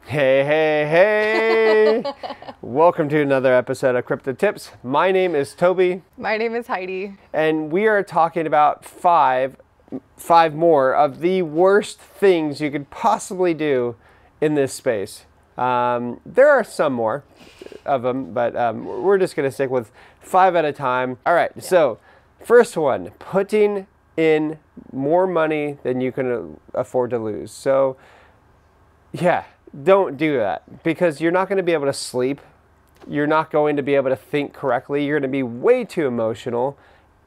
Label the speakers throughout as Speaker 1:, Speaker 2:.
Speaker 1: Hey, hey, hey! Welcome to another episode of Crypto Tips. My name is Toby.
Speaker 2: My name is Heidi.
Speaker 1: And we are talking about five more of the worst things you could possibly do in this space. There are some more of them, but we're just going to stick with 5 at a time. All right, So first one, putting in more money than you can afford to lose. So, yeah. Don't do that, because you're not going to be able to sleep. You're not going to be able to think correctly. You're going to be way too emotional,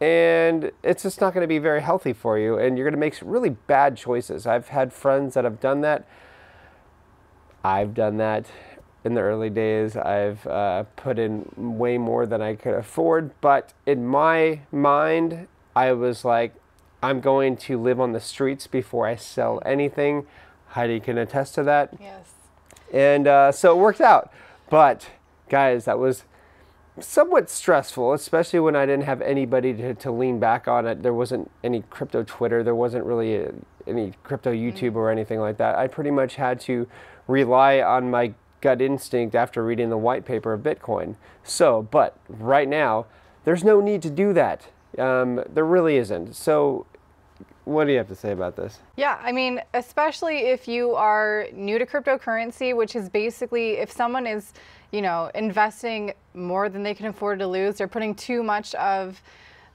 Speaker 1: and it's just not going to be very healthy for you, and you're going to make really bad choices. I've had friends that have done that. I've done that in the early days. I've put in way more than I could afford, but in my mind, I was like, I'm going to live on the streets before I sell anything. Heidi can attest to that.
Speaker 2: Yes.
Speaker 1: And so it worked out. But, guys, that was somewhat stressful, especially when I didn't have anybody to lean back on it. There wasn't any crypto Twitter. There wasn't really any crypto YouTube or anything like that. I pretty much had to rely on my gut instinct after reading the white paper of Bitcoin. So, but right now, there's no need to do that. There really isn't. So, what do you have to say about this?
Speaker 2: Yeah, I mean, especially if you are new to cryptocurrency, which is basically if someone is, investing more than they can afford to lose, they're putting too much of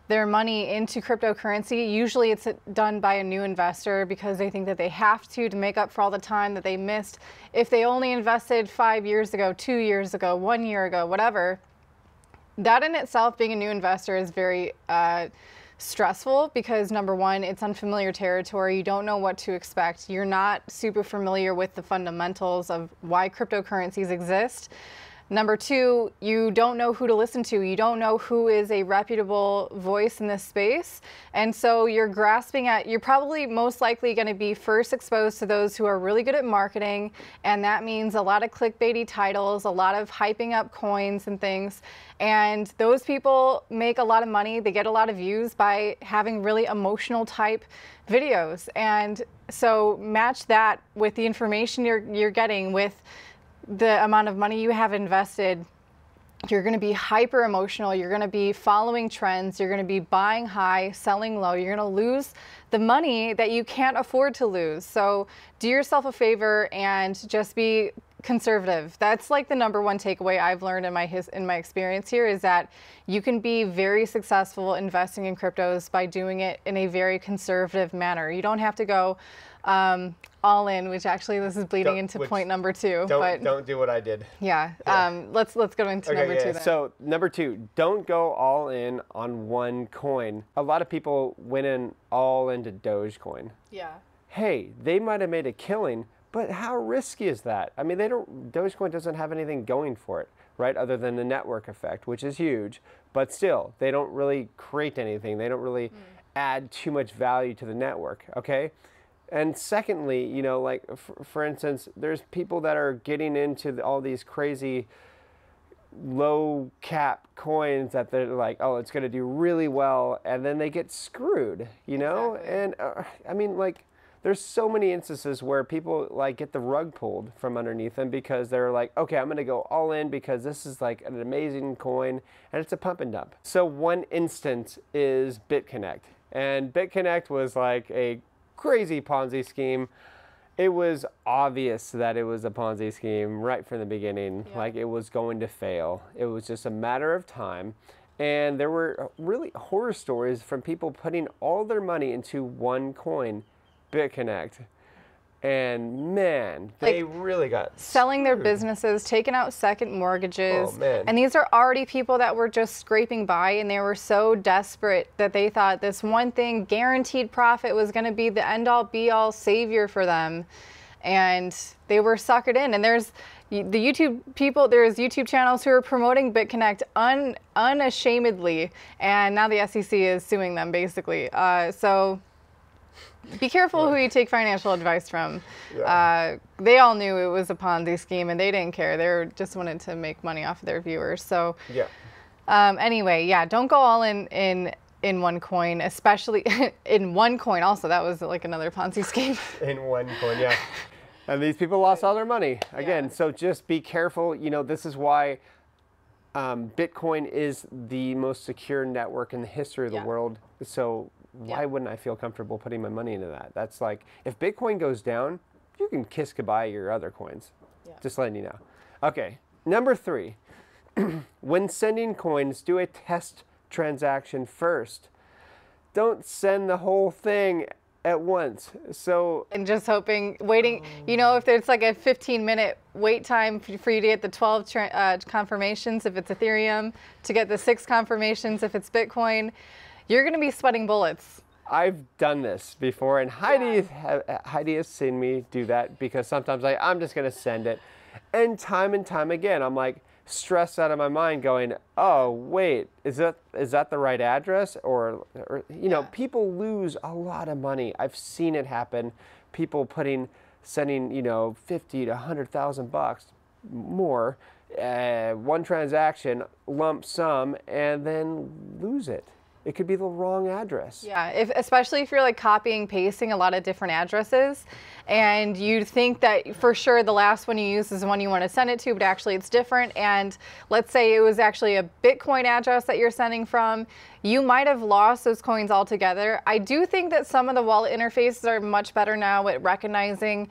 Speaker 2: their money into cryptocurrency. Usually it's done by a new investor because they think that they have to make up for all the time that they missed. If they only invested 5 years ago, 2 years ago, 1 year ago, whatever, that in itself, being a new investor, is very stressful because, number one, it's unfamiliar territory. You don't know what to expect. You're not super familiar with the fundamentals of why cryptocurrencies exist. Number two, you don't know who to listen to. You don't know who is a reputable voice in this space. And so you're probably most likely going to be first exposed to those who are really good at marketing. And that means a lot of clickbaity titles, a lot of hyping up coins and things. And those people make a lot of money. They get a lot of views by having really emotional type videos. And so match that with the information you're getting with the amount of money you have invested. You're going to be hyper emotional. You're going to be following trends. You're going to be buying high, selling low. You're going to lose the money that you can't afford to lose. So do yourself a favor and just be conservative. That's like the number one takeaway I've learned in my experience here, is that you can be very successful investing in cryptos by doing it in a very conservative manner. You don't have to go all in, which actually this is bleeding into point number 2.
Speaker 1: Don't do what I did.
Speaker 2: Yeah. Let's go into number 2 then.
Speaker 1: So number 2, don't go all in on one coin. A lot of people went in all into Dogecoin.
Speaker 2: Yeah.
Speaker 1: Hey, they might have made a killing, but how risky is that? I mean, Dogecoin doesn't have anything going for it, right? Other than the network effect, which is huge, but still, they don't really create anything. They don't really add too much value to the network, okay? And secondly, like for instance, there's people that are getting into all these crazy low cap coins that they're like, oh, it's going to do really well, and then they get screwed, Exactly. And I mean, like, there's so many instances where people like get the rug pulled from underneath them because they're like, okay, I'm going to go all in because this is like an amazing coin and it's a pump and dump. So one instance is BitConnect, and BitConnect was like a crazy Ponzi scheme. It was obvious that it was a Ponzi scheme right from the beginning. Yeah. Like, it was going to fail. It was just a matter of time. And there were really horror stories from people putting all their money into one coin, BitConnect. And man, they really got
Speaker 2: selling their businesses, taking out second mortgages.
Speaker 1: Oh, man.
Speaker 2: And these are already people that were just scraping by, and they were so desperate that they thought this one thing, guaranteed profit, was going to be the end-all be-all savior for them. And they were suckered in. And there's YouTube channels who are promoting BitConnect unashamedly, and now the SEC is suing them, basically. So be careful who you take financial advice from. Yeah. They all knew it was a Ponzi scheme, and they didn't care. They just wanted to make money off of their viewers. So
Speaker 1: yeah.
Speaker 2: Anyway, yeah, don't go all in one coin, especially in one coin. Also, that was like another Ponzi scheme.
Speaker 1: In one coin, yeah. And these people lost all their money again.
Speaker 2: Yeah.
Speaker 1: So just be careful. You know, this is why Bitcoin is the most secure network in the history of the world. So why wouldn't I feel comfortable putting my money into that? That's like, if Bitcoin goes down, you can kiss goodbye your other coins. Just letting you know. Okay, number 3. When sending coins, do a test transaction first. Don't send the whole thing at once. So,
Speaker 2: and just hoping, waiting, you know, if there's like a 15-minute wait time for you to get the 12 confirmations if it's Ethereum, to get the 6 confirmations if it's Bitcoin, you're going to be sweating bullets.
Speaker 1: I've done this before, and Heidi has seen me do that, because sometimes I'm just going to send it. And time again, I'm like stressed out of my mind going, oh, wait, is that the right address? Or you know, people lose a lot of money. I've seen it happen. People sending, you know, 50 to 100,000 bucks more, one transaction, lump sum, and then lose it. It could be the wrong address.
Speaker 2: Yeah, especially if you're like copying, pasting a lot of different addresses, and you think that for sure the last one you use is the one you want to send it to, but actually it's different. And let's say it was actually a Bitcoin address that you're sending from, you might have lost those coins altogether. I do think that some of the wallet interfaces are much better now at recognizing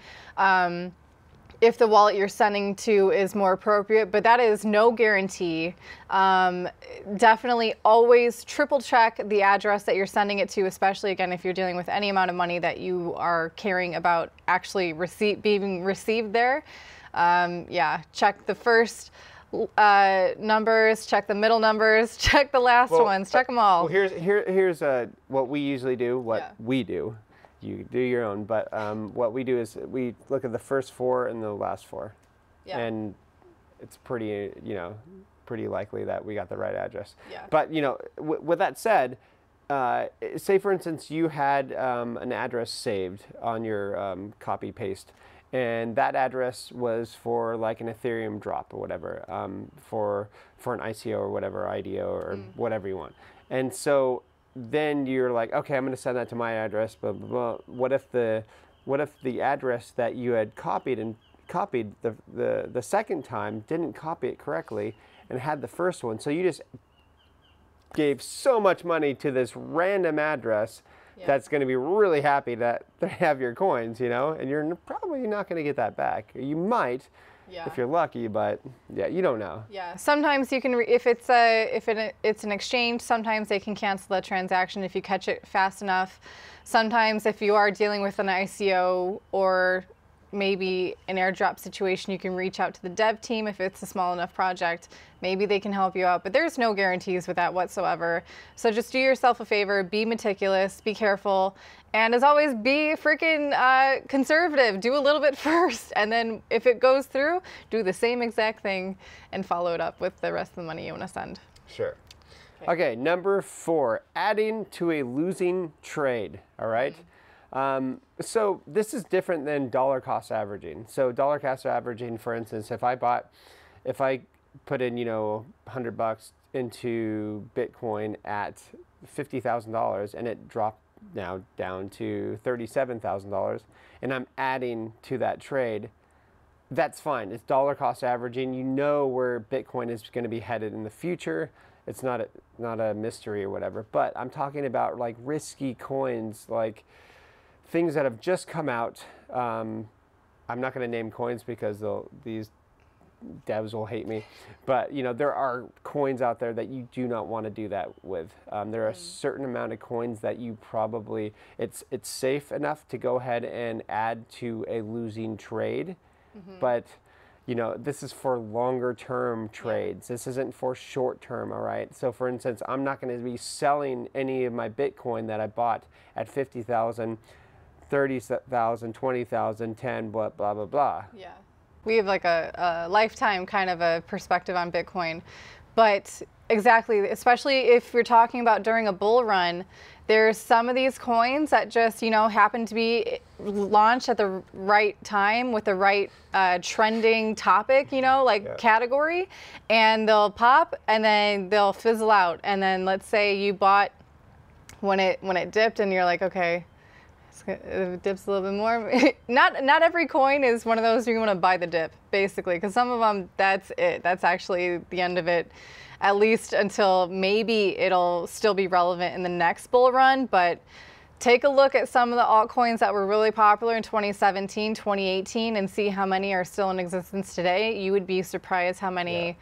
Speaker 2: if the wallet you're sending to is more appropriate, but that is no guarantee. Definitely always triple check the address that you're sending it to, especially again if you're dealing with any amount of money that you are caring about actually being received there. Yeah, check the first numbers, check the middle numbers, check the last ones, check them all.
Speaker 1: Well, here's what we usually do, we do. You do your own, but what we do is we look at the first 4 and the last 4, and it's pretty, you know, pretty likely that we got the right address. But you know, with that said, say for instance you had an address saved on your copy paste, and that address was for like an Ethereum drop or whatever, for an ICO or whatever, IDO or whatever you want, and so then you're like, okay, I'm going to send that to my address, blah, blah, blah. What if the address that you had copied the second time didn't copy it correctly and had the first one? So you just gave so much money to this random address that's going to be really happy that they have your coins, you know, and you're probably not going to get that back. You might. If you're lucky, but you don't know.
Speaker 2: Sometimes you can, if it's an exchange, sometimes they can cancel the transaction if you catch it fast enough. Sometimes if you are dealing with an ICO or maybe an airdrop situation, you can reach out to the dev team if it's a small enough project. Maybe they can help you out, but there's no guarantees with that whatsoever. So just do yourself a favor, be meticulous, be careful, and as always, be freaking conservative. Do a little bit first, and then if it goes through, do the same exact thing and follow it up with the rest of the money you want to send.
Speaker 1: Sure. Okay, number 4, adding to a losing trade, all right? So this is different than dollar cost averaging. So dollar cost averaging, for instance, if I put in, you know, $100 into Bitcoin at $50,000 and it dropped now down to $37,000 and I'm adding to that trade, that's fine. It's dollar cost averaging. You know where Bitcoin is going to be headed in the future. It's not a mystery or whatever. But I'm talking about like risky coins, like things that have just come out. I'm not going to name coins because these devs will hate me. But you know, there are coins out there that you do not want to do that with. There are a certain amount of coins that you probably, it's safe enough to go ahead and add to a losing trade. But you know, this is for longer term trades. This isn't for short term, all right? So for instance, I'm not going to be selling any of my Bitcoin that I bought at 50,000, 30,000, 20,000, 10, blah, blah, blah, blah.
Speaker 2: We have like a lifetime kind of a perspective on Bitcoin. But exactly, especially if you're talking about during a bull run, there's some of these coins that just, you know, happen to be launched at the right time with the right trending topic, you know, like category, and they'll pop and then they'll fizzle out. And then let's say you bought when it dipped and you're like, okay, It dips a little bit more. Not every coin is one of those you want to buy the dip, basically, because some of them, that's it. That's actually the end of it, at least until maybe it'll still be relevant in the next bull run. But take a look at some of the altcoins that were really popular in 2017, 2018, and see how many are still in existence today. You would be surprised how many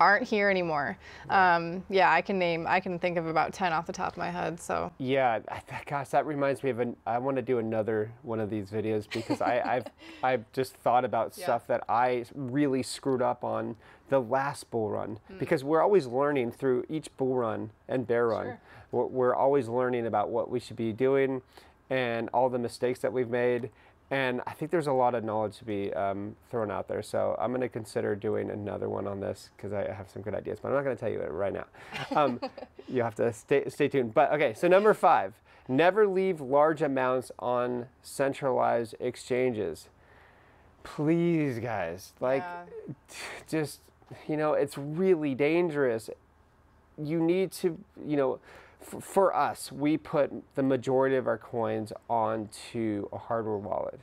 Speaker 2: aren't here anymore. Yeah, I can think of about 10 off the top of my head. So
Speaker 1: yeah, gosh, that reminds me of I want to do another one of these videos, because I've just thought about stuff that I really screwed up on the last bull run, because we're always learning through each bull run and bear run. We're always learning about what we should be doing and all the mistakes that we've made. And I think there's a lot of knowledge to be thrown out there. So I'm going to consider doing another one on this, because I have some good ideas, but I'm not going to tell you it right now. You have to stay tuned. But okay, so number 5, never leave large amounts on centralized exchanges. Please, guys, like, just, you know, it's really dangerous. You need to, you know, for us, we put the majority of our coins onto a hardware wallet,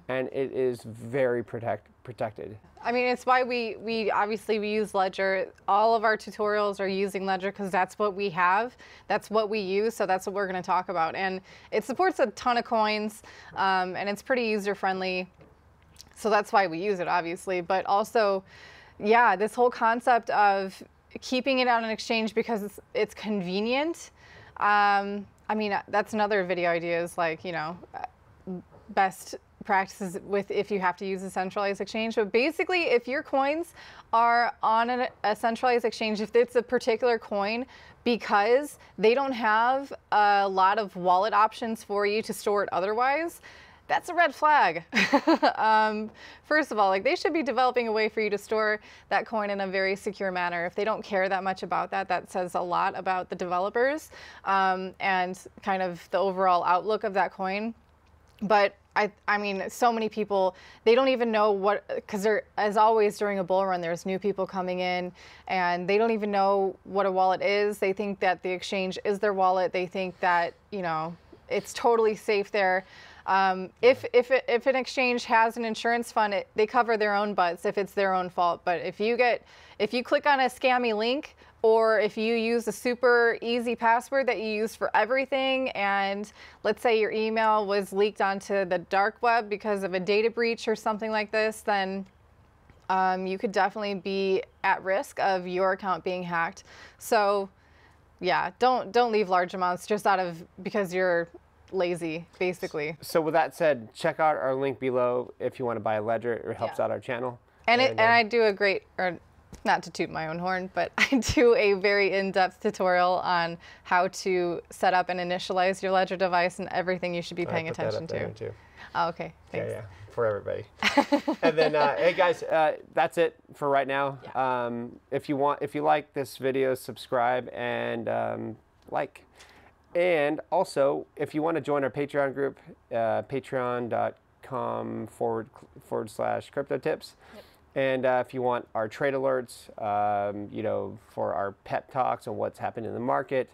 Speaker 1: and it is very protected. I
Speaker 2: mean, it's why we obviously use Ledger. All of our tutorials are using Ledger, because that's what we have, that's what we use, so that's what we're going to talk about. And it supports a ton of coins, and it's pretty user-friendly, so that's why we use it, obviously. But also, yeah, this whole concept of keeping it on an exchange because it's convenient. I mean, that's another video idea, is like, you know, best practices with if you have to use a centralized exchange. But basically, if your coins are on a centralized exchange, if it's a particular coin, because they don't have a lot of wallet options for you to store it otherwise, that's a red flag. First of all, like, they should be developing a way for you to store that coin in a very secure manner. If they don't care that much about that, that says a lot about the developers and kind of the overall outlook of that coin. But I mean, so many people, they don't even know what, because as always during a bull run, there's new people coming in, and they don't even know what a wallet is. They think that the exchange is their wallet. They think that, you know, it's totally safe there. If an exchange has an insurance fund, they cover their own butts if it's their own fault. But if you click on a scammy link, or if you use a super easy password that you use for everything, and let's say your email was leaked onto the dark web because of a data breach or something like this, then you could definitely be at risk of your account being hacked. So yeah, don't leave large amounts just because you're lazy, basically.
Speaker 1: So with that said, check out our link below if you want to buy a Ledger. It helps out our channel.
Speaker 2: And I do a great, or not to toot my own horn, but I do a very in-depth tutorial on how to set up and initialize your Ledger device and everything you should be paying attention to. Oh, okay, thanks.
Speaker 1: Yeah, for everybody. And then, hey guys, that's it for right now. If you like this video, subscribe and like. And also, if you want to join our Patreon group, patreon.com/crypto tips. And if you want our trade alerts, you know, for our pep talks on what's happening in the market,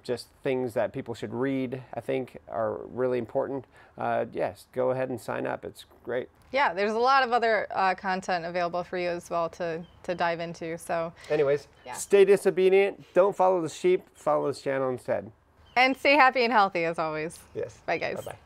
Speaker 1: just things that people should read, I think are really important. Yes, go ahead and sign up. It's great.
Speaker 2: Yeah, there's a lot of other content available for you as well to dive into. So
Speaker 1: anyways, stay disobedient. Don't follow the sheep. Follow this channel instead.
Speaker 2: And stay happy and healthy as always.
Speaker 1: Yes.
Speaker 2: Bye, guys.
Speaker 1: Bye-bye.